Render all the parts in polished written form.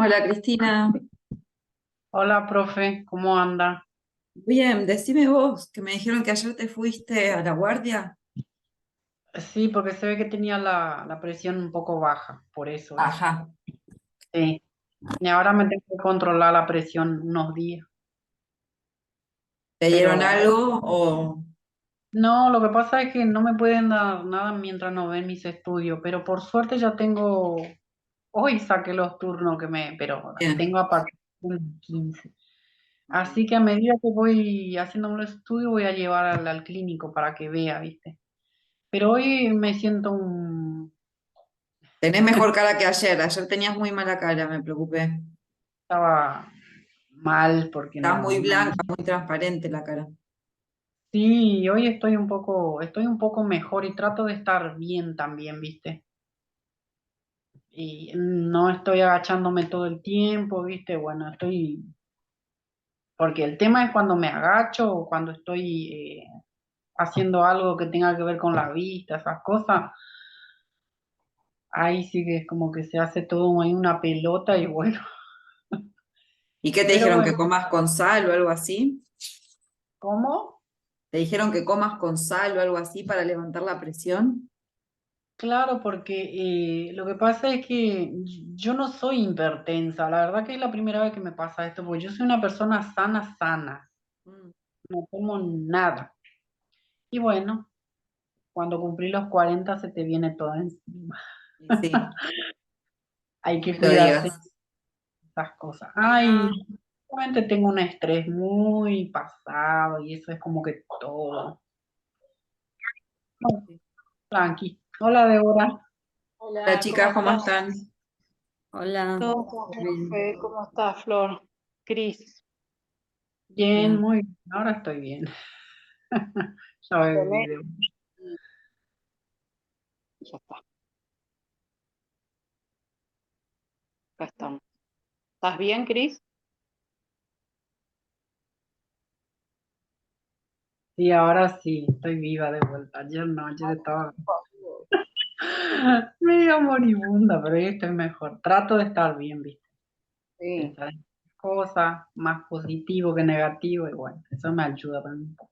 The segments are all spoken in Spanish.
Hola Cristina, Hola, profe, ¿cómo anda? bien, decime vos, que me dijeron que ayer te fuiste a la guardia. Sí, porque se ve que tenía la presión un poco baja, por eso es. Ajá. Sí, y ahora me tengo que controlar la presión unos días, ¿Te dieron pero algo o no, lo que pasa es que no me pueden dar nada mientras no ven mis estudios, pero por suerte ya tengo, hoy saqué los turnos pero bien? tengo a partir del 15. Así que a medida que voy haciendo los estudios voy a llevar al clínico para que vea, ¿viste? Pero hoy me siento Tenés mejor cara que ayer tenías muy mala cara, me preocupé. estaba mal porque Estás muy no. blanca, muy transparente la cara. Sí, hoy estoy un poco mejor y trato de estar bien también, ¿viste? Y no estoy agachándome todo el tiempo, ¿viste? Bueno, porque el tema es cuando me agacho o cuando estoy haciendo algo que tenga que ver con la vista, esas cosas, ahí sí que es como que se hace todo ahí una pelota y bueno, ¿Y qué te pero dijeron, que bueno, comas con sal o algo así? ¿cómo? ¿Te dijeron que comas con sal o algo así para levantar la presión? Claro, porque lo que pasa es que yo no soy hipertensa. La verdad que es la primera vez que me pasa esto, porque yo soy una persona sana, sana. Mm, No tomo nada. Y bueno, cuando cumplí los 40 se te viene todo encima. y sí, Hay no que me lo cuidarse de digas. esas cosas. Ay, realmente tengo un estrés muy pasado y eso es como que todo. Tranqui. Hola, Débora. Hola Hola, ¿cómo chicas, ¿cómo estás? están? Hola. Todo Bien. bien, ¿cómo estás, Flor? Cris, Bien, Bien. muy bien. Ahora estoy bien. Ya tenés bebí. y ya está, acá estamos. ¿Estás bien, Cris? Sí, ahora sí, estoy viva de vuelta. Ayer no, ayer estaba medio moribunda, pero hoy estoy mejor. Trato de estar bien, ¿viste? Sí, Pensar en cosas más positivo que negativo y bueno, eso me ayuda también un poco.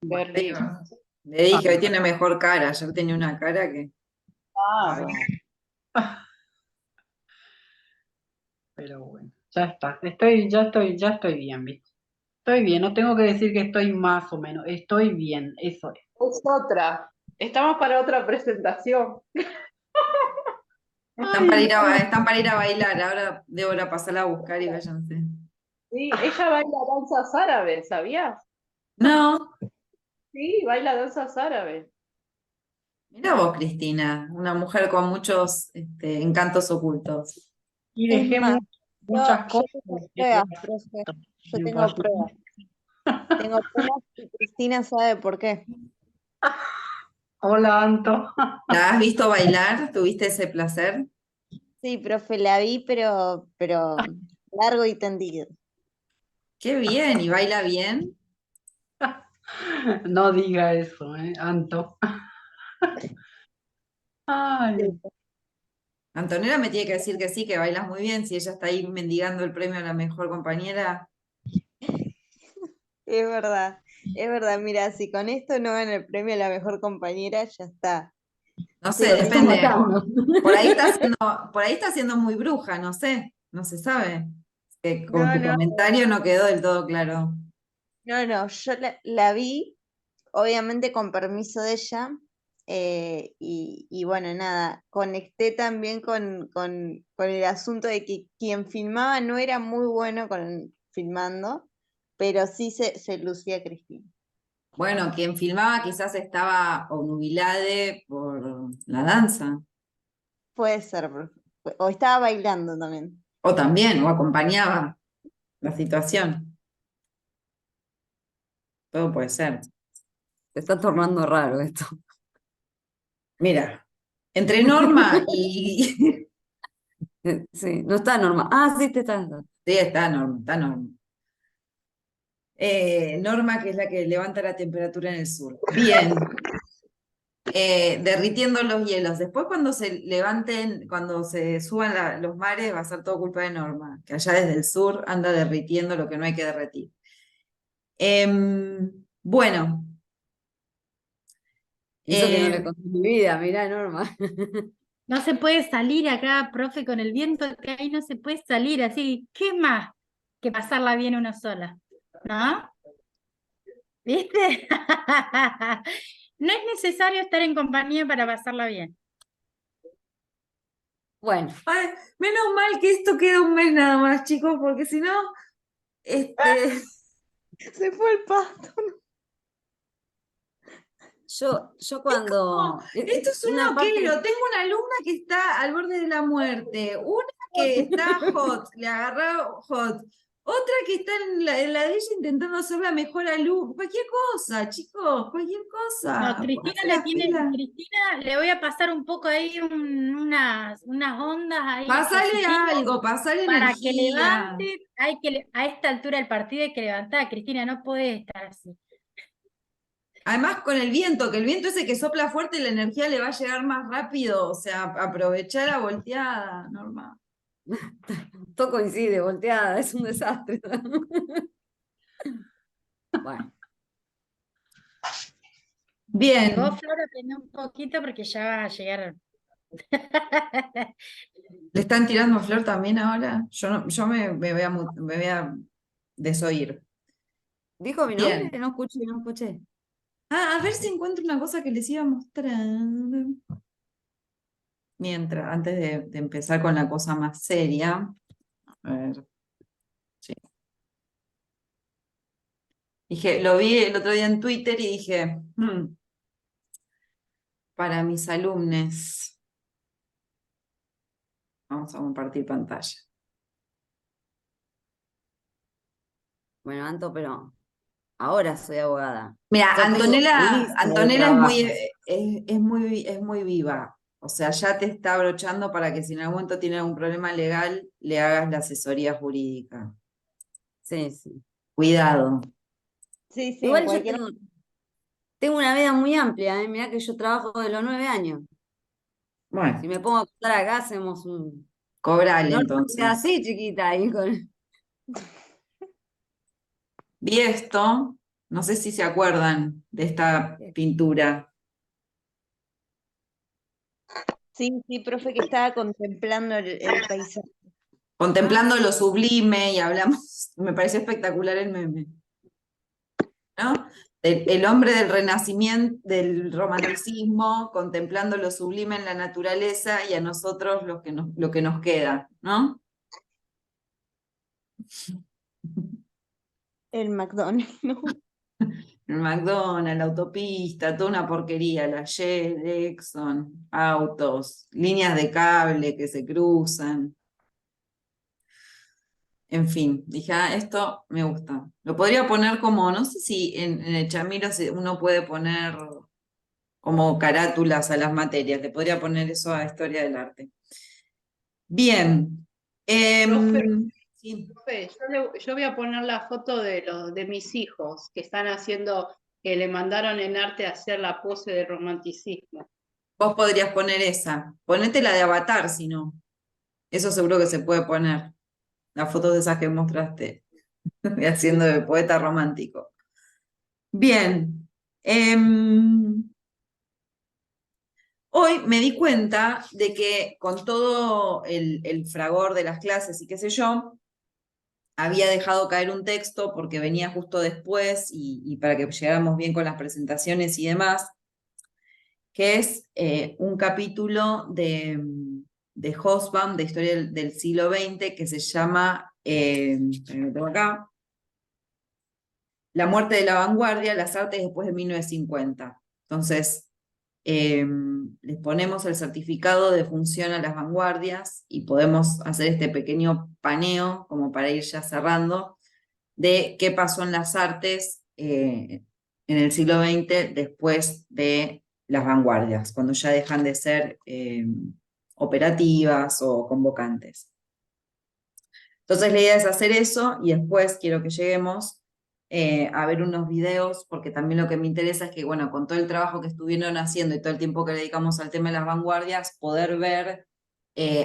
Bueno, Sí, Berlín. le dije, hoy tiene mejor cara, ayer tenía una cara que... Claro. pero bueno, ya está. Ya estoy bien, ¿viste? Estoy bien, no tengo que decir que estoy más o menos, estoy bien, eso es. Es otra. Estamos para otra presentación. Ay, Están para ir a bailar, ahora debo ir a pasarla a buscar y váyanse. Sí, ella baila danzas árabes, ¿sabías? No, Sí, baila danzas árabes. mira vos, Cristina, una mujer con muchos encantos ocultos. y Es dejé más, muchas yo cosas. tengo pruebas, profe. Yo En tengo realidad. pruebas. Tengo pruebas y Cristina sabe por qué. Hola, Anto. ¿La has visto bailar? ¿Tuviste ese placer? Sí, profe, la vi, pero largo y tendido. Qué bien, ¿y baila bien? No diga eso, Anto. Sí, Ay, Antonella me tiene que decir que sí, que bailas muy bien, si ella está ahí mendigando el premio a la mejor compañera. es verdad, es verdad. Mira, si con esto no gana el premio a la mejor compañera, ya está. No Se sé, lo estoy depende. matando. Por ahí está siendo muy bruja, no sé, no se sabe. Que con No, tu no, comentario no quedó del todo claro. no, yo la vi, obviamente con permiso de ella, y bueno, nada, conecté también con el asunto de que quien filmaba no era muy bueno filmando, pero sí se lucía Cristina. Bueno, quien filmaba quizás estaba obnubilade por la danza, Puede ser, o estaba bailando también. o también, o acompañaba la situación. Todo puede ser. Se está tornando raro esto. Mira, entre Norma y... Sí, no está normal. Ah, sí, te está. Sí, está Norma, está Norma. Norma, que es la que levanta la temperatura en el sur. Bien, derritiendo los hielos. Después cuando se levanten, cuando se suban los mares, va a ser todo culpa de Norma, que allá desde el sur anda derritiendo lo que no hay que derretir. Bueno. Eso que no le conté mi vida, mirá, Norma. No se puede salir acá, profe, con el viento que hay, no se puede salir así. ¿Qué más que pasarla bien uno sola? ¿No? ¿Viste? No es necesario estar en compañía para pasarla bien. Bueno, Ay, menos mal que esto queda un mes nada más, chicos, porque si no, Se fue el pasto. yo cuando... esto es un una parte- loquero. Tengo una alumna que está al borde de la muerte, una que está hot, le agarró hot, otra que está en la de ella intentando ser la mejor alumna. Cualquier cosa, chicos, cualquier cosa. No, Cristina Pónganse las pilas. Cristina le voy a pasar un poco ahí unas ondas ahí Pasale positivas algo, pasale para que energía. levante. A esta altura del partido hay que levantar. Cristina, no puede estar así. Además, con el viento, que el viento ese que sopla fuerte, la energía le va a llegar más rápido. O sea, aprovechar la volteada, Norma. Todo coincide, volteada, es un desastre. Bueno, Bien. Vos, Flora, aprende un poquito porque ya va a llegar. ¿Le están tirando flor también ahora? Yo me voy a desoír. ¿dijo mi Bien. nombre? No escuché, no escuché. Ah, a ver si encuentro una cosa que les iba a mostrar. Antes de empezar con la cosa más seria. A ver. Sí. Dije, lo vi el otro día en Twitter y dije, para mis alumnos. Vamos a compartir pantalla. Bueno, Anto, pero ahora soy abogada. Mira, Ya tengo lista de Antonella trabajos. es muy viva. O sea, ya te está abrochando para que si en algún momento tiene algún problema legal, le hagas la asesoría jurídica. Sí, sí. Cuidado. Sí, sí, en Igual yo cualquier tengo una vida muy amplia, ¿eh? Mirá que yo trabajo de los 9 años. Bueno, Si me pongo a contar acá, hacemos un... cobrale No, no, entonces. así chiquita ahí con... Vi esto, no sé si se acuerdan de esta pintura. Sí, sí, profe, que estaba contemplando el paisaje. Contemplando lo sublime y hablamos, me pareció espectacular el meme. ¿No? El hombre del renacimiento, del romanticismo, contemplando lo sublime en la naturaleza y a nosotros lo que nos queda, ¿no? El McDonald's, ¿no? El McDonald's, la autopista, toda una porquería, la Shell, Exxon, autos, líneas de cable que se cruzan. En fin, dije, esto me gusta. Lo podría poner como, no sé si en el Chamiro uno puede poner como carátulas a las materias, le podría poner eso a Historia del Arte. Bien. Sí. Profe, yo voy a poner la foto de mis hijos que están haciendo, que le mandaron en arte a hacer la pose de romanticismo. Vos podrías poner esa. Ponete la de Avatar, si no. Eso seguro que se puede poner. Las fotos de esas que mostraste. Haciendo de poeta romántico. Bien. Hoy me di cuenta de que con todo el fragor de las clases y qué sé yo, había dejado caer un texto porque venía justo después y para que llegáramos bien con las presentaciones y demás, que es un capítulo de Hobsbawm, de Historia del siglo XX, que se llama, lo tengo acá, La muerte de la vanguardia, las artes después de 1950. Entonces, les ponemos el certificado de función a las vanguardias y podemos hacer este pequeño paneo, como para ir ya cerrando, de qué pasó en las artes en el siglo XX después de las vanguardias, cuando ya dejan de ser operativas o convocantes. Entonces la idea es hacer eso y después quiero que lleguemos a ver unos videos, porque también lo que me interesa es que, bueno, con todo el trabajo que estuvieron haciendo y todo el tiempo que le dedicamos al tema de las vanguardias, poder ver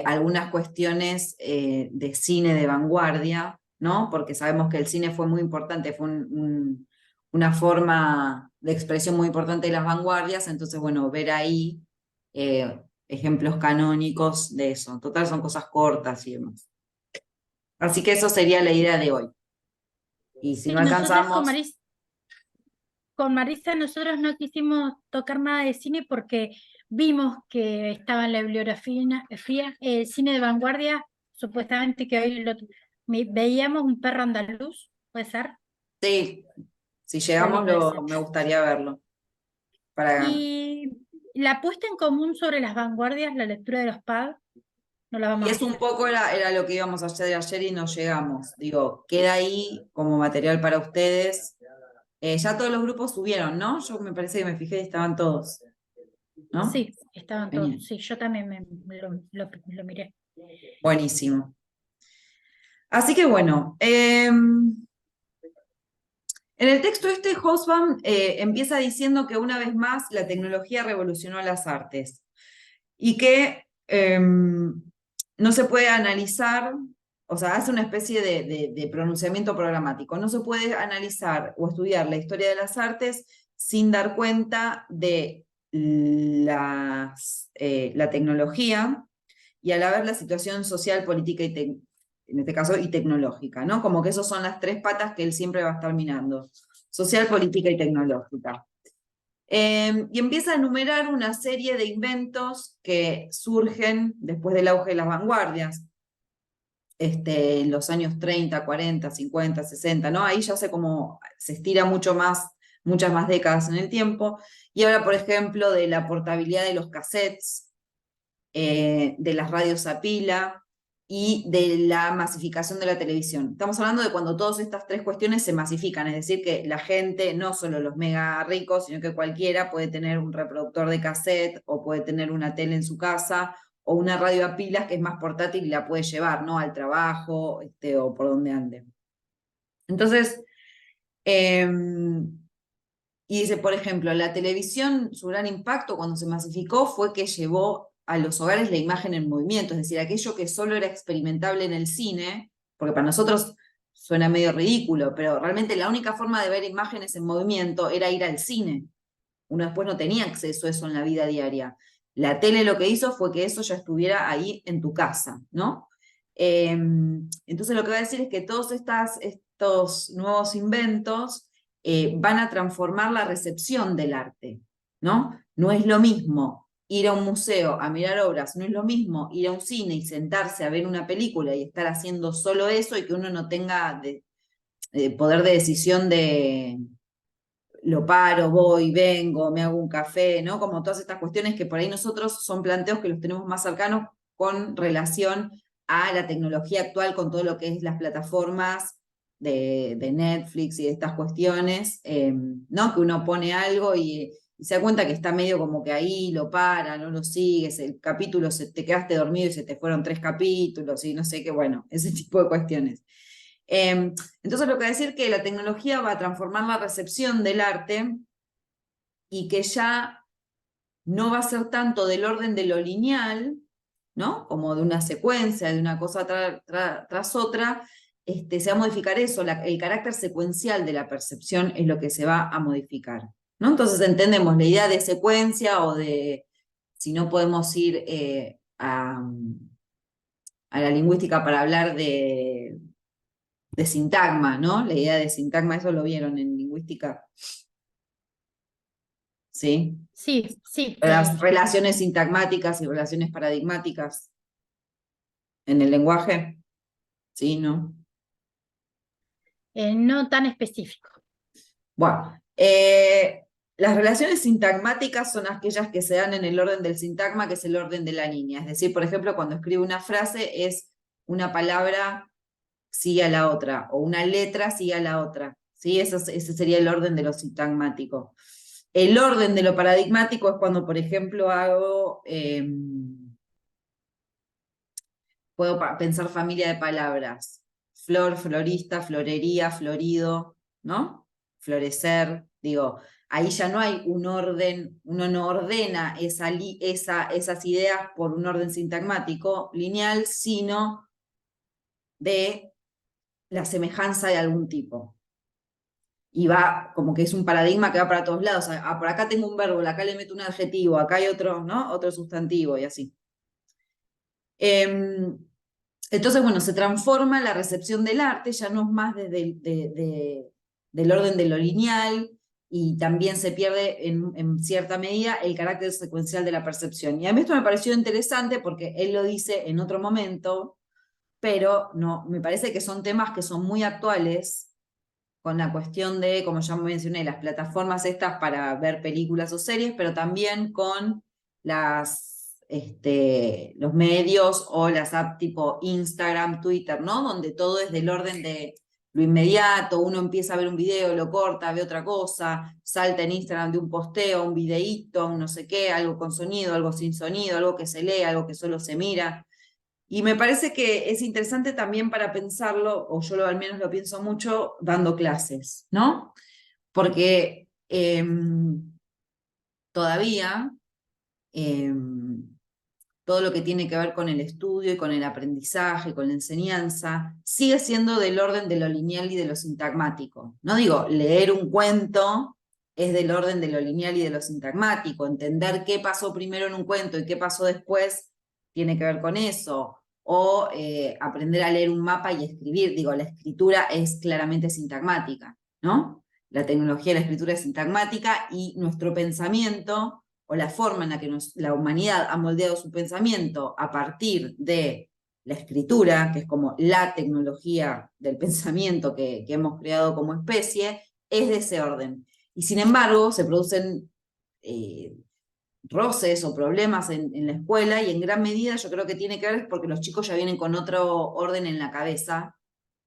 algunas cuestiones de cine de vanguardia, ¿no? Porque sabemos que el cine fue muy importante, fue una forma de expresión muy importante de las vanguardias, entonces, bueno, ver ahí ejemplos canónicos de eso. En total son cosas cortas y demás. Así que eso sería la idea de hoy. Y si Sí, no nosotros alcanzamos, con Marisa nosotros no quisimos tocar nada de cine porque vimos que estaba en la bibliografía, el cine de vanguardia, supuestamente que hoy veíamos Un perro andaluz, ¿puede ser? sí, si Algo llegamos de ese. me gustaría verlo. Para... Y la puesta en común sobre las vanguardias, la lectura de los PAD, no la Y vamos a es un hacer. poco era lo que íbamos a hacer ayer y no llegamos. Digo, queda ahí como material para ustedes. Ya todos los grupos subieron, ¿no? Yo me parece que me fijé y estaban todos, ¿no? Sí, estaban Genial. todos. Sí, yo también lo miré. Buenísimo. Así que bueno, en el texto este, Hobsbawm empieza diciendo que una vez más la tecnología revolucionó las artes y que no se puede analizar, o sea, hace una especie de pronunciamiento programático, no se puede analizar o estudiar la historia de las artes sin dar cuenta de la tecnología y a la vez la situación social, política en este caso, y tecnológica, ¿no? Como que esas son las tres patas que él siempre va a estar mirando, social, política y tecnológica. Y empieza a enumerar una serie de inventos que surgen después del auge de las vanguardias, en los años 30, 40, 50, 60, ¿no? Ahí ya se estira mucho más, muchas más décadas en el tiempo, y habla, por ejemplo, de la portabilidad de los cassettes, de las radios a pila y de la masificación de la televisión. Estamos hablando de cuando todas estas tres cuestiones se masifican, es decir, que la gente, no solo los mega ricos, sino que cualquiera puede tener un reproductor de cassette o puede tener una tele en su casa o una radio a pilas que es más portátil y la puede llevar, ¿no? Al trabajo, o por donde ande. Entonces, y dice, por ejemplo, la televisión, su gran impacto cuando se masificó fue que llevó a los hogares la imagen en movimiento, es decir, aquello que solo era experimentable en el cine, porque para nosotros suena medio ridículo, pero realmente la única forma de ver imágenes en movimiento era ir al cine. Uno después no tenía acceso a eso en la vida diaria. La tele lo que hizo fue que eso ya estuviera ahí en tu casa, ¿no? Entonces lo que va a decir es que todos estos nuevos inventos van a transformar la recepción del arte, ¿no? No es lo mismo ir a un museo a mirar obras, no es lo mismo ir a un cine y sentarse a ver una película y estar haciendo solo eso y que uno no tenga poder de decisión de lo paro, voy, vengo, me hago un café, ¿no? Como todas estas cuestiones que por ahí nosotros son planteos que los tenemos más cercanos con relación a la tecnología actual, con todo lo que es las plataformas de Netflix y de estas cuestiones, ¿no? Que uno pone algo y se da cuenta que está medio como que ahí, lo para, no lo sigues, el capítulo, te quedaste dormido y se te fueron 3 capítulos y no sé qué, bueno, ese tipo de cuestiones. Entonces lo que va a decir que la tecnología va a transformar la recepción del arte y que ya no va a ser tanto del orden de lo lineal, ¿no? Como de una secuencia, de una cosa tras otra, se va a modificar eso, el carácter secuencial de la percepción es lo que se va a modificar, ¿no? Entonces entendemos la idea de secuencia o de, si no podemos ir a la lingüística para hablar de sintagma, ¿no? La idea de sintagma, eso lo vieron en lingüística. ¿Sí? Sí, sí, lo Las vimos. relaciones sintagmáticas y relaciones paradigmáticas en el lenguaje. ¿Sí? ¿No? No tan específico. Bueno, las relaciones sintagmáticas son aquellas que se dan en el orden del sintagma, que es el orden de la línea. Es decir, por ejemplo, cuando escribo una frase es una palabra sigue a la otra, o una letra sigue a la otra. ¿Sí? Ese sería el orden de lo sintagmático. El orden de lo paradigmático es cuando, por ejemplo, puedo pensar familia de palabras. Flor, florista, florería, florido, ¿no? Florecer, digo, ahí ya no hay un orden, uno no ordena esas ideas por un orden sintagmático lineal, sino de la semejanza de algún tipo. Y va, como que es un paradigma que va para todos lados. Por acá tengo un verbo, acá le meto un adjetivo, acá hay otro, ¿no? Otro sustantivo y así. Entonces, bueno, se transforma la recepción del arte, ya no es más del orden de lo lineal, y también se pierde en cierta medida el carácter secuencial de la percepción. Y a mí esto me pareció interesante porque él lo dice en otro momento, pero no, me parece que son temas que son muy actuales con la cuestión de, como ya mencioné, las plataformas estas para ver películas o series, pero también con los medios o las apps tipo Instagram, Twitter, ¿no? Donde todo es del orden de lo inmediato, uno empieza a ver un video, lo corta, ve otra cosa, salta en Instagram de un posteo, un videíto, un no sé qué, algo con sonido, algo sin sonido, algo que se lee, algo que solo se mira. Y me parece que es interesante también para pensarlo, o yo al menos lo pienso mucho, dando clases, ¿no? Porque todavía todo lo que tiene que ver con el estudio y con el aprendizaje, con la enseñanza, sigue siendo del orden de lo lineal y de lo sintagmático. No digo, leer un cuento es del orden de lo lineal y de lo sintagmático, entender qué pasó primero en un cuento y qué pasó después tiene que ver con eso, o aprender a leer un mapa y escribir. Digo, la escritura es claramente sintagmática, ¿no? La tecnología de la escritura es sintagmática y nuestro pensamiento, o la forma en la que la humanidad ha moldeado su pensamiento a partir de la escritura, que es como la tecnología del pensamiento que hemos creado como especie, es de ese orden. Y sin embargo, se producen roces o problemas en la escuela, y en gran medida yo creo que tiene que ver porque los chicos ya vienen con otro orden en la cabeza,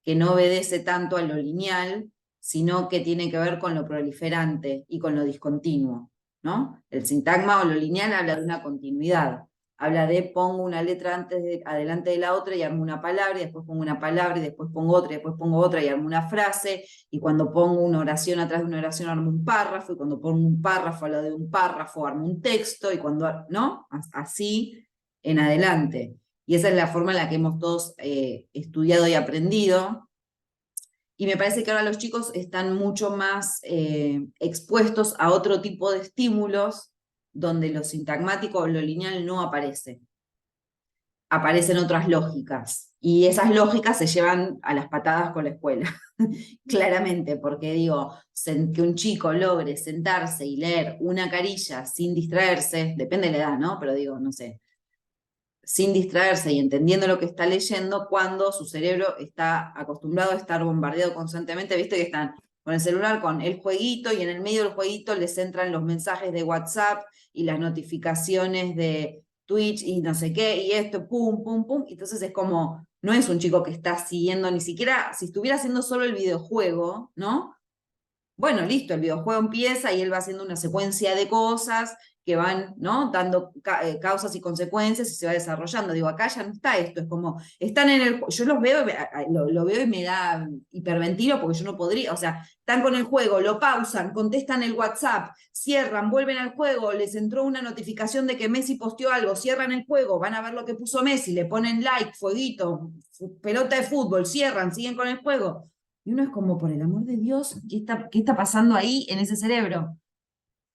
que no obedece tanto a lo lineal, sino que tiene que ver con lo proliferante y con lo discontinuo, ¿no? El sintagma o lo lineal habla de una continuidad, habla de pongo una letra adelante de la otra y armo una palabra, y después pongo una palabra, y después pongo otra, y después pongo otra, y armo una frase, y cuando pongo una oración atrás de una oración armo un párrafo, y cuando pongo un párrafo al lado de un párrafo armo un texto, y cuando, ¿no? Así en adelante. Y esa es la forma en la que hemos todos estudiado y aprendido. Y me parece que ahora los chicos están mucho más expuestos a otro tipo de estímulos donde lo sintagmático o lo lineal no aparece. Aparecen otras lógicas. Y esas lógicas se llevan a las patadas con la escuela. Claramente, porque digo, que un chico logre sentarse y leer una carilla sin distraerse, depende de la edad, ¿no? Pero digo, no sé, sin distraerse y entendiendo lo que está leyendo, cuando su cerebro está acostumbrado a estar bombardeado constantemente, viste que están con el celular, con el jueguito, y en el medio del jueguito les entran los mensajes de WhatsApp y las notificaciones de Twitch y no sé qué, y esto, pum, pum, pum. Entonces es como, no es un chico que está siguiendo, ni siquiera, si estuviera haciendo solo el videojuego, ¿no? Bueno, listo, el videojuego empieza y él va haciendo una secuencia de cosas que van, ¿no? Dando causas y consecuencias y se va desarrollando. Digo, acá ya no está esto, es como, están en el, yo los veo, lo veo y me da hiperventilo porque yo no podría, o sea, están con el juego, lo pausan, contestan el WhatsApp, cierran, vuelven al juego, les entró una notificación de que Messi posteó algo, cierran el juego, van a ver lo que puso Messi, le ponen like, fueguito, pelota de fútbol, cierran, siguen con el juego. Y uno es como, por el amor de Dios, ¿qué está pasando ahí en ese cerebro?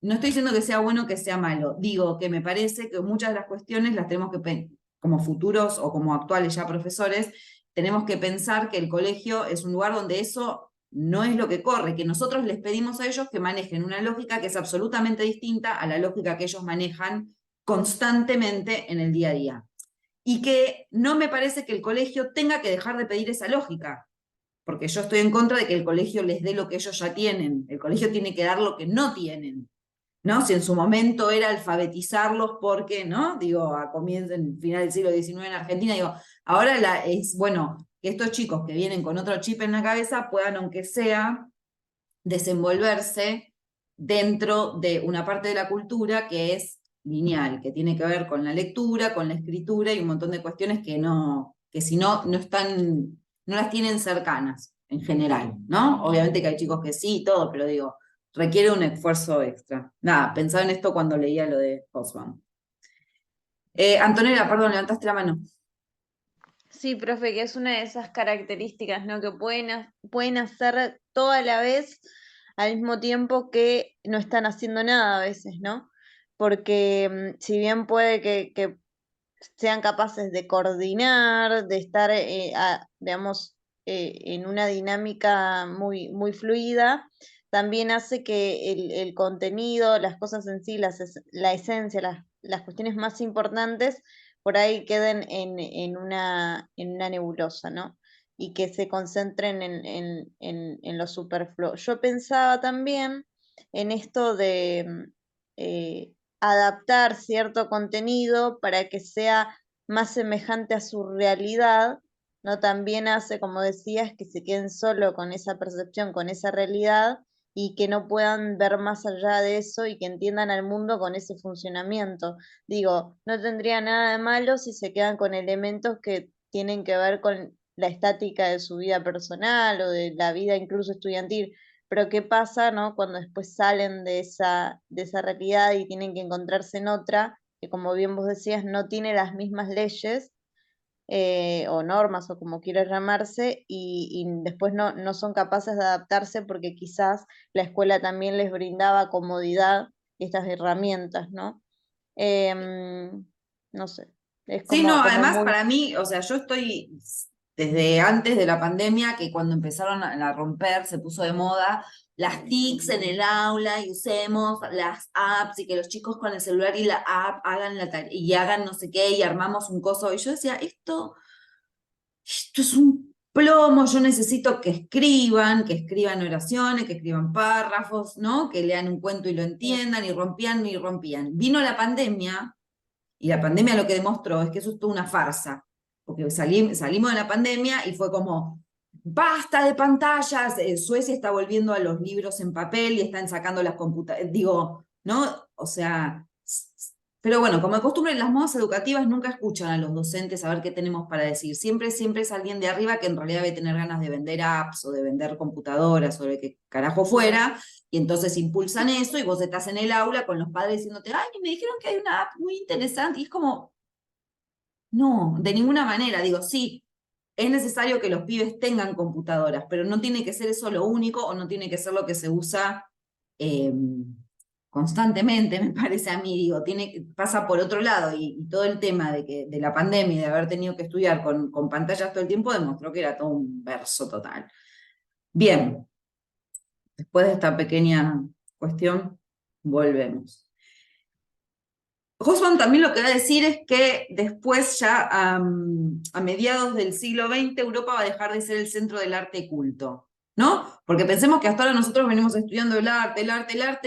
No estoy diciendo que sea bueno o que sea malo. Digo que me parece que muchas de las cuestiones las tenemos que, como futuros o como actuales ya profesores, tenemos que pensar que el colegio es un lugar donde eso no es lo que corre, que nosotros les pedimos a ellos que manejen una lógica que es absolutamente distinta a la lógica que ellos manejan constantemente en el día a día. Y que no me parece que el colegio tenga que dejar de pedir esa lógica, porque yo estoy en contra de que el colegio les dé lo que ellos ya tienen. El colegio tiene que dar lo que no tienen, ¿no? Si en su momento era alfabetizarlos porque, ¿no? Digo, a comienzos, en final del siglo XIX en Argentina, digo, ahora es, bueno, que estos chicos que vienen con otro chip en la cabeza puedan, aunque sea, desenvolverse dentro de una parte de la cultura que es lineal, que tiene que ver con la lectura, con la escritura y un montón de cuestiones que si no, no las tienen cercanas. en general, ¿no? Obviamente que hay chicos que sí y todo, pero digo, requiere un esfuerzo extra. Nada, pensaba en esto cuando leía lo de Hobsbawm. Antonella, perdón, levantaste la mano. Sí, profe, que es una de esas características, ¿no? Que pueden hacer todo a la vez al mismo tiempo que no están haciendo nada a veces, ¿no? Porque si bien puede que sean capaces de coordinar, de estar, digamos, en una dinámica muy fluida, también hace que el contenido, las cosas en sí, la esencia, las cuestiones más importantes, por ahí queden en una nebulosa, ¿no? Y que se concentren en lo superfluo. Yo pensaba también en esto de adaptar cierto contenido para que sea más semejante a su realidad, ¿no? También hace, como decías, que se queden solo con esa percepción, con esa realidad, y que no puedan ver más allá de eso y que entiendan al mundo con ese funcionamiento. Digo, no tendría nada de malo si se quedan con elementos que tienen que ver con la estática de su vida personal o de la vida incluso estudiantil, pero ¿qué pasa, no? Cuando después salen de esa realidad y tienen que encontrarse en otra, que como bien vos decías, no tiene las mismas leyes o normas o como quieras llamarse, y después no son capaces de adaptarse porque quizás la escuela también les brindaba comodidad y estas herramientas, ¿no? No sé, es Sí, no, como además muy... para mí, o sea, yo estoy desde antes de la pandemia, que cuando empezaron a romper, se puso de moda las TICs en el aula y usemos las apps y que los chicos con el celular y la app hagan la tarea y hagan no sé qué y armamos un coso. Y yo decía, esto es un plomo, yo necesito que escriban oraciones, que escriban párrafos, ¿no? Que lean un cuento y lo entiendan y rompían y rompían. Vino la pandemia. Y la pandemia lo que demostró es que eso es toda una farsa, porque salimos de la pandemia y fue como, basta de pantallas, Suecia está volviendo a los libros en papel y están sacando las computadoras, digo, ¿no? O sea, pero bueno, como de costumbre, las modas educativas nunca escuchan a los docentes a ver qué tenemos para decir. Siempre es alguien de arriba que en realidad debe tener ganas de vender apps o de vender computadoras o de qué carajo fuera, y entonces impulsan eso y vos estás en el aula con los padres diciéndote, ay, me dijeron que hay una app muy interesante, y es como, no, de ninguna manera, digo, sí, es necesario que los pibes tengan computadoras, pero no tiene que ser eso lo único o no tiene que ser lo que se usa constantemente, me parece a mí, digo, pasa por otro lado y todo el tema de la pandemia y de haber tenido que estudiar con pantallas todo el tiempo demostró que era todo un verso total. Bien, después de esta pequeña cuestión, volvemos. Hobsbawm también lo que va a decir es que después ya a mediados del siglo XX Europa va a dejar de ser el centro del arte culto, ¿no? Porque pensemos que hasta ahora nosotros venimos estudiando el arte,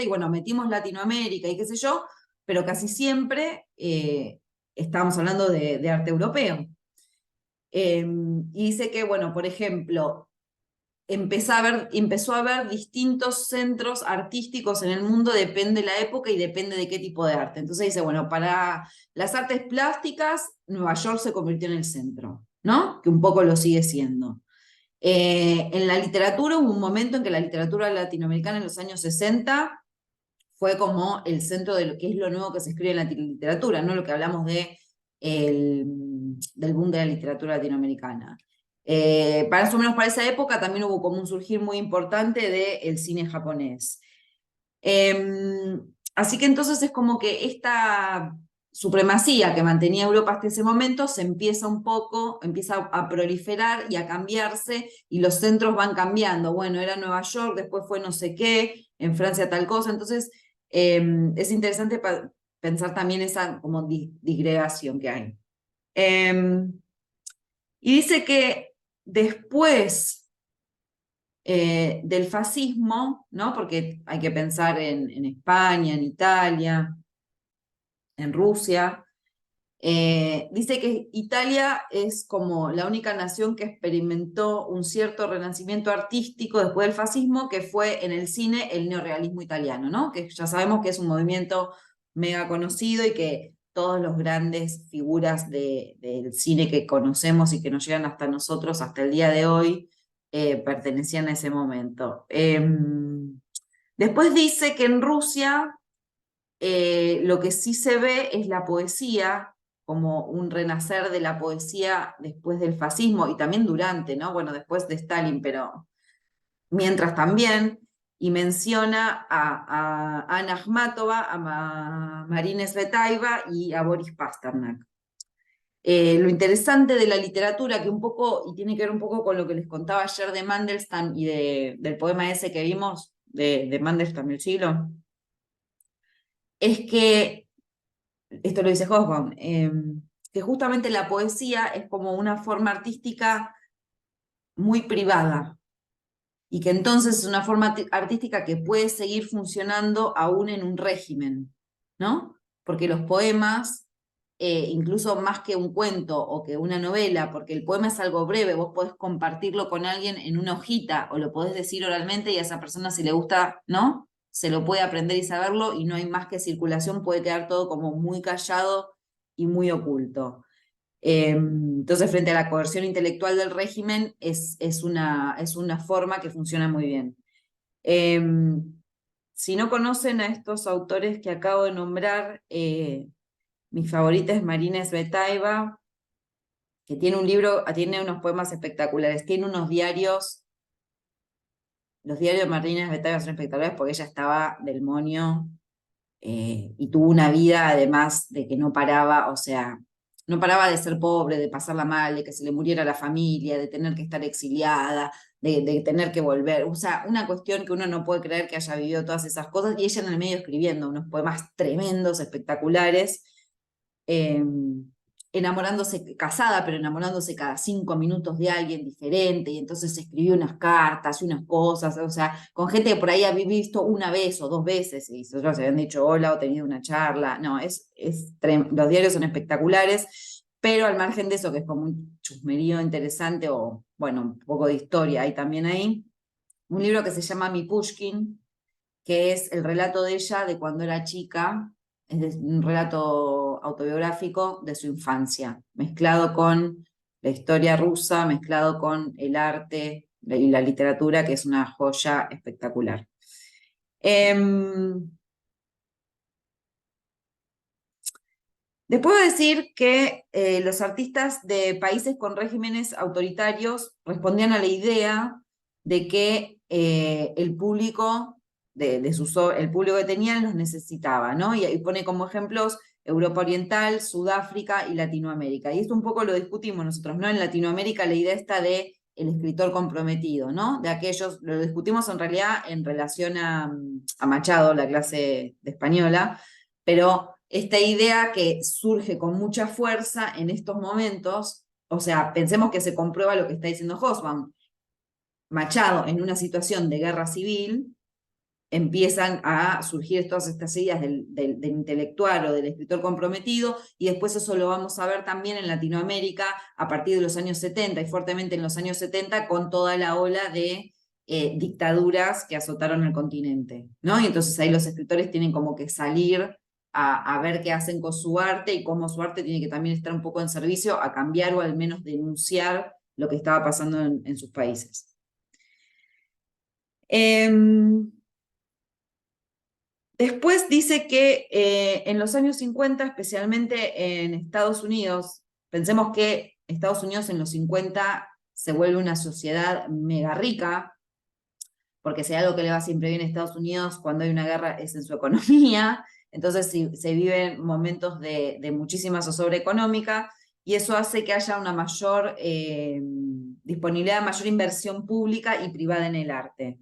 y bueno, metimos Latinoamérica y qué sé yo, pero casi siempre estábamos hablando de arte europeo. Y dice que, bueno, por ejemplo, empezó a haber distintos centros artísticos en el mundo, depende de la época y depende de qué tipo de arte. Entonces dice, bueno, para las artes plásticas, Nueva York se convirtió en el centro, ¿no? Que un poco lo sigue siendo. En la literatura hubo un momento en que la literatura latinoamericana en los años 60 fue como el centro de lo que es lo nuevo que se escribe en la literatura, ¿no? Lo que hablamos del boom de la literatura latinoamericana. Más o menos para esa época también hubo como un surgir muy importante del cine japonés. Así que entonces es como que esta supremacía que mantenía Europa hasta ese momento se empieza a proliferar y a cambiarse, y los centros van cambiando. Bueno, era Nueva York, después fue no sé qué, en Francia tal cosa. Entonces es interesante pensar también esa como disgregación que hay. Y dice que después del fascismo, ¿no? Porque hay que pensar en España, en Italia, en Rusia, dice que Italia es como la única nación que experimentó un cierto renacimiento artístico después del fascismo, que fue en el cine el neorrealismo italiano, ¿no? Que ya sabemos que es un movimiento mega conocido y que todas las grandes figuras del cine que conocemos y que nos llegan hasta nosotros hasta el día de hoy, pertenecían a ese momento. Después dice que en Rusia lo que sí se ve es la poesía, como un renacer de la poesía después del fascismo y también durante, ¿no? Bueno, después de Stalin, pero mientras también, y menciona a Anna Akhmatova, a Marina Tsvetaeva y a Boris Pasternak. Lo interesante de la literatura, que un poco, y tiene que ver un poco con lo que les contaba ayer de Mandelstam y del poema ese que vimos, de Mandelstam el siglo, es que, esto lo dice Hobsbawm, que justamente la poesía es como una forma artística muy privada, y que entonces es una forma artística que puede seguir funcionando aún en un régimen, ¿no? Porque los poemas, incluso más que un cuento o que una novela, porque el poema es algo breve, vos podés compartirlo con alguien en una hojita o lo podés decir oralmente y a esa persona si le gusta, ¿no? Se lo puede aprender y saberlo y no hay más que circulación, puede quedar todo como muy callado y muy oculto. Entonces, frente a la coerción intelectual del régimen, es una forma que funciona muy bien. Si no conocen a estos autores que acabo de nombrar, mi favorita es Marina Tsvetaeva, que tiene un libro, tiene unos poemas espectaculares, tiene unos diarios. Los diarios de Marina Tsvetaeva son espectaculares porque ella estaba del moño y tuvo una vida además de que no paraba, o sea, no paraba de ser pobre, de pasarla mal, de que se le muriera la familia, de tener que estar exiliada, de tener que volver. O sea, una cuestión que uno no puede creer que haya vivido todas esas cosas, y ella en el medio escribiendo unos poemas tremendos, espectaculares, enamorándose, casada, pero enamorándose cada 5 minutos de alguien diferente, y entonces escribió unas cartas y unas cosas, o sea, con gente que por ahí había visto una vez o 2 veces, y ellos se habían dicho hola o tenido una charla. No, los diarios son espectaculares, pero al margen de eso, que es como un chusmerío interesante, o bueno, un poco de historia hay también ahí, un libro que se llama Mi Pushkin, que es el relato de ella de cuando era chica, es un relato autobiográfico de su infancia, mezclado con la historia rusa, mezclado con el arte y la literatura, que es una joya espectacular. Les puedo decir que los artistas de países con regímenes autoritarios respondían a la idea de que el público el público que tenían los necesitaba, ¿no? Y pone como ejemplos Europa Oriental, Sudáfrica y Latinoamérica. Y esto un poco lo discutimos nosotros, ¿no? En Latinoamérica la idea está de el escritor comprometido, ¿no? De aquellos, lo discutimos en realidad en relación a Machado, la clase de española, pero esta idea que surge con mucha fuerza en estos momentos, o sea, pensemos que se comprueba lo que está diciendo Hobsbawm. Machado, en una situación de guerra civil, empiezan a surgir todas estas ideas del intelectual o del escritor comprometido, y después eso lo vamos a ver también en Latinoamérica a partir de los años 70, y fuertemente en los años 70 con toda la ola de dictaduras que azotaron el continente, ¿no? Y entonces ahí los escritores tienen como que salir a ver qué hacen con su arte y cómo su arte tiene que también estar un poco en servicio a cambiar o al menos denunciar lo que estaba pasando en sus países. Después dice que en los años 50, especialmente en Estados Unidos, pensemos que Estados Unidos en los 50 se vuelve una sociedad mega rica, porque si hay algo que le va siempre bien a Estados Unidos cuando hay una guerra es en su economía, entonces se viven momentos de muchísima zozobra económica, y eso hace que haya una mayor disponibilidad, mayor inversión pública y privada en el arte.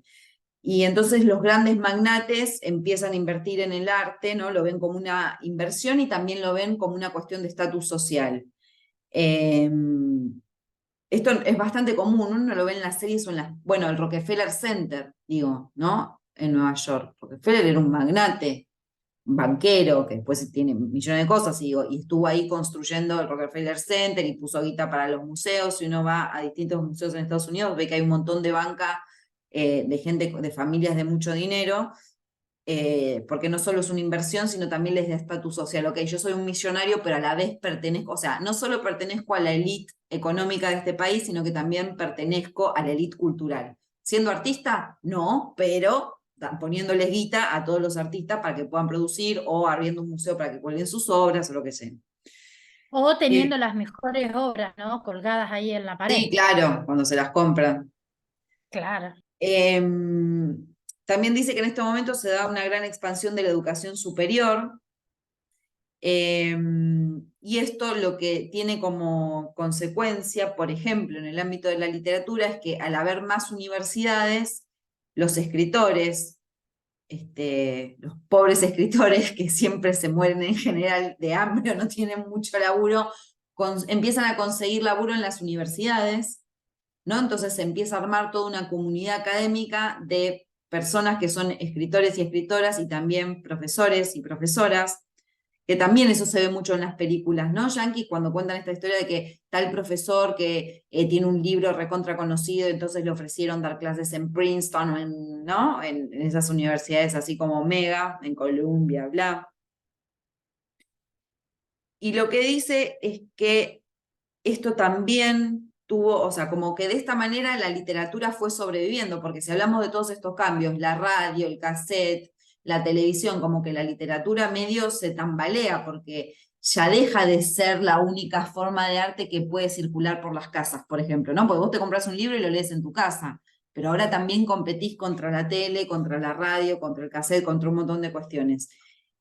Y entonces los grandes magnates empiezan a invertir en el arte, ¿no? Lo ven como una inversión y también lo ven como una cuestión de estatus social. Esto es bastante común, uno lo ve en las series o en las... Bueno, el Rockefeller Center, digo, ¿no? En Nueva York. Rockefeller era un magnate, un banquero, que después tiene millones de cosas, y estuvo ahí construyendo el Rockefeller Center y puso guita para los museos. Si uno va a distintos museos en Estados Unidos, ve que hay un montón de banca de gente, de familias de mucho dinero, porque no solo es una inversión, sino también les da estatus social. Ok, yo soy un millonario, pero a la vez pertenezco, o sea, no solo pertenezco a la élite económica de este país, sino que también pertenezco a la élite cultural. Siendo artista, no, pero poniéndoles guita a todos los artistas para que puedan producir o abriendo un museo para que cuelguen sus obras o lo que sea. O teniendo las mejores obras, ¿no? Colgadas ahí en la pared. Sí, claro, cuando se las compran. Claro. También dice que en este momento se da una gran expansión de la educación superior, y esto lo que tiene como consecuencia, por ejemplo, en el ámbito de la literatura, es que al haber más universidades, los escritores, los pobres escritores que siempre se mueren en general de hambre o no tienen mucho laburo, empiezan a conseguir laburo en las universidades, ¿no? Entonces se empieza a armar toda una comunidad académica de personas que son escritores y escritoras y también profesores y profesoras, que también eso se ve mucho en las películas, ¿no? Yankees, cuando cuentan esta historia de que tal profesor que tiene un libro recontra conocido, entonces le ofrecieron dar clases en Princeton o ¿no? En esas universidades así como mega, en Columbia, bla. Y lo que dice es que esto también tuvo, o sea, como que de esta manera la literatura fue sobreviviendo, porque si hablamos de todos estos cambios, la radio, el cassette, la televisión, como que la literatura medio se tambalea, porque ya deja de ser la única forma de arte que puede circular por las casas, por ejemplo, ¿no? Porque vos te compras un libro y lo lees en tu casa, pero ahora también competís contra la tele, contra la radio, contra el cassette, contra un montón de cuestiones.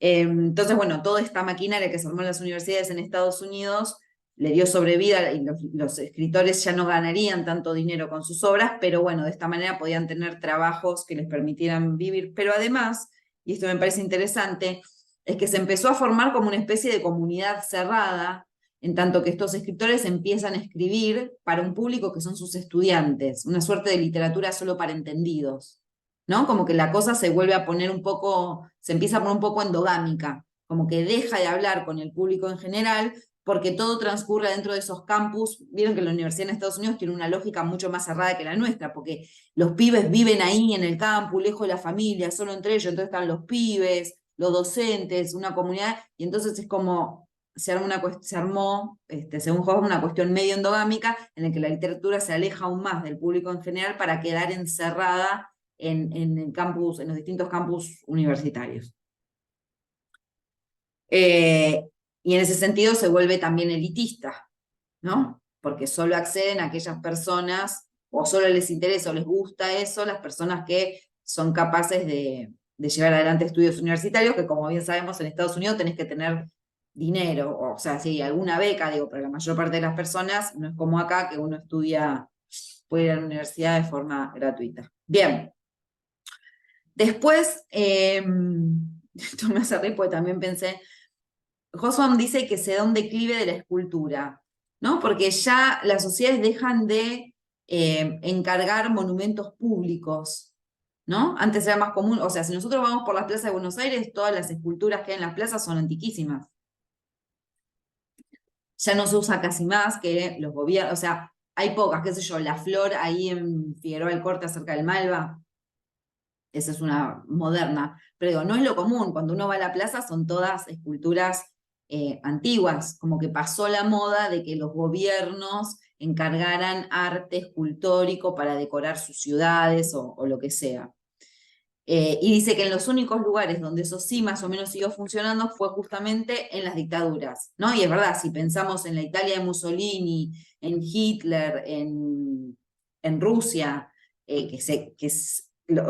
Entonces, bueno, toda esta maquinaria que se armó en las universidades en Estados Unidos le dio sobrevida y los escritores ya no ganarían tanto dinero con sus obras, pero bueno, de esta manera podían tener trabajos que les permitieran vivir. Pero además, y esto me parece interesante, es que se empezó a formar como una especie de comunidad cerrada, en tanto que estos escritores empiezan a escribir para un público que son sus estudiantes, una suerte de literatura solo para entendidos, ¿no? Como que la cosa se vuelve a poner un poco, se empieza a poner un poco endogámica, como que deja de hablar con el público en general, porque todo transcurre dentro de esos campus. Vieron que la universidad en Estados Unidos tiene una lógica mucho más cerrada que la nuestra, porque los pibes viven ahí en el campus, lejos de la familia, solo entre ellos, entonces están los pibes, los docentes, una comunidad, y entonces es como, se armó, según Hobbes, una cuestión medio endogámica, en la que la literatura se aleja aún más del público en general para quedar encerrada en el campus, en los distintos campus universitarios. Y en ese sentido se vuelve también elitista, ¿no? Porque solo acceden a aquellas personas, o solo les interesa o les gusta eso, las personas que son capaces de llevar adelante estudios universitarios, que como bien sabemos en Estados Unidos tenés que tener dinero, o sea, sí, alguna beca, digo, pero la mayor parte de las personas no es como acá, que uno estudia, puede ir a la universidad de forma gratuita. Bien. Después, esto me hace reír porque también pensé, Hobsbawm dice que se da un declive de la escultura, ¿no? Porque ya las sociedades dejan de encargar monumentos públicos, ¿no? Antes era más común, o sea, si nosotros vamos por las plazas de Buenos Aires, todas las esculturas que hay en las plazas son antiquísimas. Ya no se usa casi más que los gobiernos, o sea, hay pocas, qué sé yo, la Flor ahí en Figueroa del Corte, cerca del Malva, esa es una moderna, pero digo, no es lo común, cuando uno va a la plaza son todas esculturas antiguas, como que pasó la moda de que los gobiernos encargaran arte escultórico para decorar sus ciudades o lo que sea. Y dice que en los únicos lugares donde eso sí más o menos siguió funcionando fue justamente en las dictaduras, ¿no? Y es verdad, si pensamos en la Italia de Mussolini, en Hitler, en Rusia,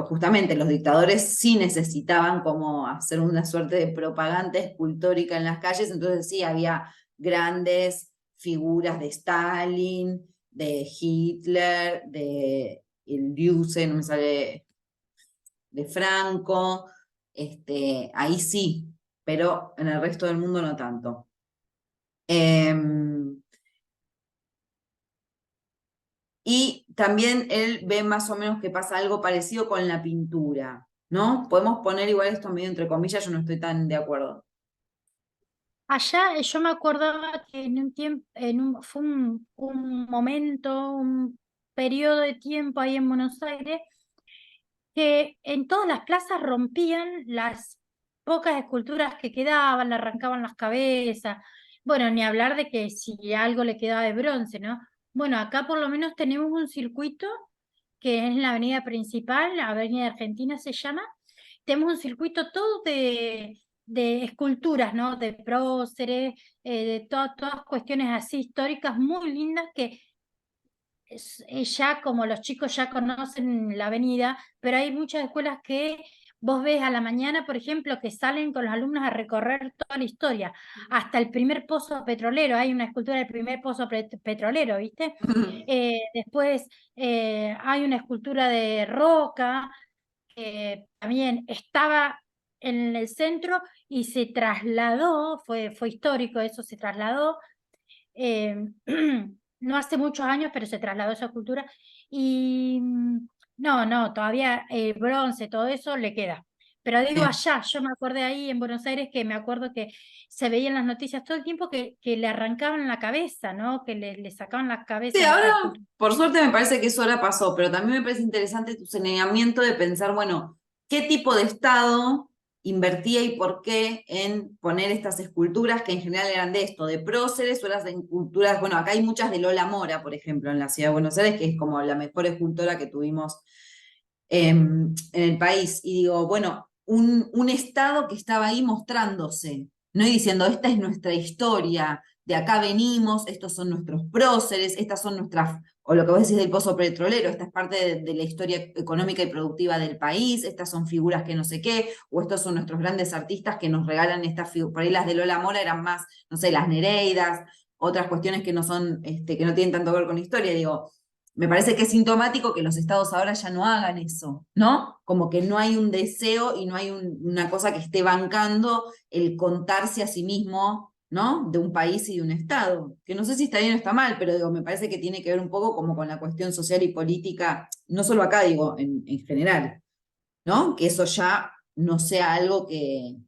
justamente los dictadores sí necesitaban como hacer una suerte de propaganda escultórica en las calles, entonces sí había grandes figuras de Stalin, de Hitler, de el Duce, no me sale, de Franco, ahí sí, pero en el resto del mundo no tanto. Y también él ve más o menos que pasa algo parecido con la pintura, ¿no? Podemos poner igual esto medio entre comillas, yo no estoy tan de acuerdo. Allá yo me acordaba que en un tiempo, fue un momento, un periodo de tiempo ahí en Buenos Aires, que en todas las plazas rompían las pocas esculturas que quedaban, le arrancaban las cabezas. Bueno, ni hablar de que si algo le quedaba de bronce, ¿no? Bueno, acá por lo menos tenemos un circuito que es la avenida principal, la Avenida Argentina se llama. Tenemos un circuito todo de esculturas, ¿no? De próceres, de todas cuestiones así históricas muy lindas que ya como los chicos ya conocen la avenida, pero hay muchas escuelas que vos ves a la mañana, por ejemplo, que salen con los alumnos a recorrer toda la historia, hasta el primer pozo petrolero, hay una escultura del primer pozo petrolero, ¿viste? Después hay una escultura de roca, que también estaba en el centro y se trasladó, fue histórico eso, se trasladó. No hace muchos años, pero se trasladó esa cultura. Y no, todavía el bronce, todo eso le queda. Pero digo Bien. allá, yo me acordé ahí en Buenos Aires que me acuerdo que se veía en las noticias todo el tiempo que le arrancaban la cabeza, ¿no? Que le sacaban la cabeza Sí, a esa ahora, escultura. por suerte, me parece que eso ahora pasó, pero también me parece interesante tu señalamiento de pensar, bueno, qué tipo de Estado invertía y por qué en poner estas esculturas que en general eran de esto, de próceres o las esculturas, bueno, acá hay muchas de Lola Mora, por ejemplo, en la ciudad de Buenos Aires, que es como la mejor escultora que tuvimos en el país. Y digo, bueno, un Estado que estaba ahí mostrándose, ¿no? Y diciendo, esta es nuestra historia, de acá venimos, estos son nuestros próceres, estas son nuestras, o lo que vos decís del pozo petrolero, esta es parte de la historia económica y productiva del país, estas son figuras que no sé qué, o estos son nuestros grandes artistas que nos regalan estas figuras, por ahí las de Lola Mora eran más, no sé, las Nereidas, otras cuestiones que no son, que no tienen tanto que ver con historia, digo, me parece que es sintomático que los estados ahora ya no hagan eso, ¿no? Como que no hay un deseo y no hay una cosa que esté bancando el contarse a sí mismo, ¿no? De un país y de un estado. Que no sé si está bien o está mal, pero digo, me parece que tiene que ver un poco como con la cuestión social y política, no solo acá, digo, en general, ¿no? Que eso ya no sea algo Y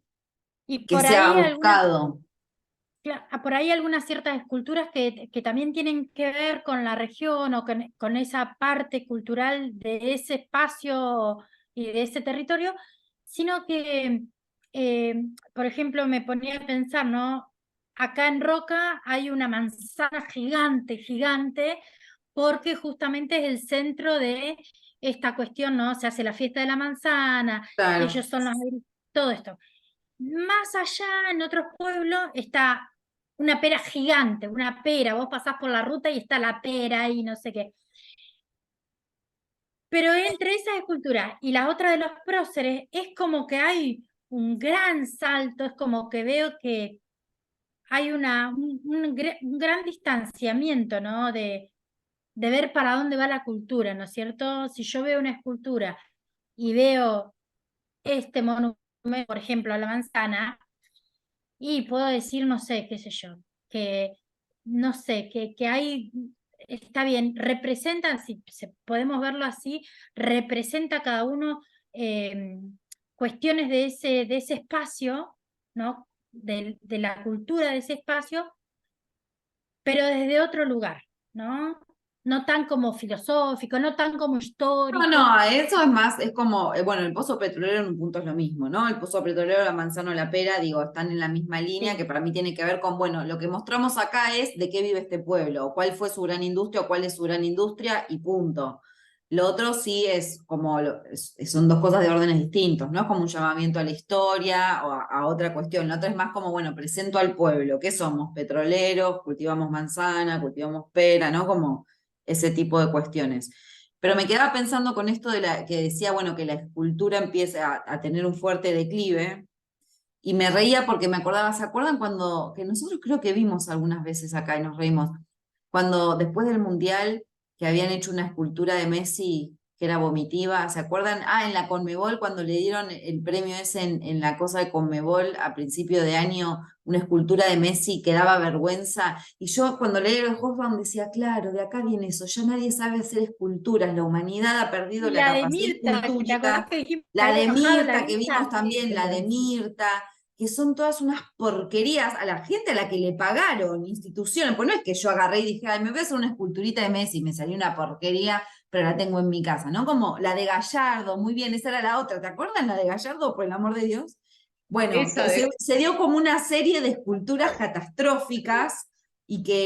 que por sea ahí algunas buscado. por ahí algunas ciertas esculturas que también tienen que ver con la región o con esa parte cultural de ese espacio y de ese territorio, sino que, por ejemplo, me ponía a pensar, ¿no? Acá en Roca hay una manzana gigante, gigante, porque justamente es el centro de esta cuestión, ¿no? Se hace la fiesta de la manzana, Claro. ellos son todo esto. Más allá, en otros pueblos, está una pera gigante, una pera. Vos pasás por la ruta y está la pera y no sé qué. Pero entre esas esculturas y la otra de los próceres, es como que hay un gran salto, es como que veo que hay un gran distanciamiento, ¿no? De ver para dónde va la cultura, ¿no es cierto? Si yo veo una escultura y veo este monumento, por ejemplo, a la manzana, y puedo decir, no sé, qué sé yo, que no sé, que hay, está bien, representan, si podemos verlo así, representa cada uno cuestiones de ese espacio, ¿no? De la cultura de ese espacio, pero desde otro lugar, ¿no? No tan como filosófico, no tan como No, histórico. no, eso es más, es como, bueno, el pozo petrolero en un punto es lo mismo, ¿no? El pozo petrolero, la manzana o la pera, digo, están en la misma línea Sí. que para mí tiene que ver con, bueno, lo que mostramos acá es de qué vive este pueblo, o cuál fue su gran industria, o cuál es su gran industria, y punto. Lo otro sí es como, son dos cosas de órdenes distintos, ¿no? Es como un llamamiento a la historia o a otra cuestión. La otra es más como, bueno, presento al pueblo, ¿qué somos? Petroleros, cultivamos manzana, cultivamos pera, ¿no? Como ese tipo de cuestiones. Pero me quedaba pensando con esto de que decía, bueno, que la escultura empieza a tener un fuerte declive, y me reía porque me acordaba, ¿se acuerdan cuando, que nosotros creo que vimos algunas veces acá y nos reímos, cuando después del Mundial que habían hecho una escultura de Messi que era vomitiva, ¿se acuerdan? Ah, en la Conmebol, cuando le dieron el premio ese en la cosa de Conmebol a principio de año, una escultura de Messi que daba vergüenza, y yo cuando leí los Hoffman decía, claro, de acá viene eso, ya nadie sabe hacer esculturas, la humanidad ha perdido Y la la de capacidad Mirta, ¿te acordás escultórica, que dijimos que la había de bajado la Mirta, que vimos vista? también, la de Mirta, que son todas unas porquerías a la gente a la que le pagaron, instituciones, pues no es que yo agarré y dije, ay, me voy a hacer una esculturita de Messi y me salió una porquería, pero la tengo en mi casa, ¿no? Como la de Gallardo, muy bien, esa era la otra, ¿te acuerdas la de Gallardo, por el amor de Dios? Bueno, Esa de- se dio como una serie de esculturas catastróficas y que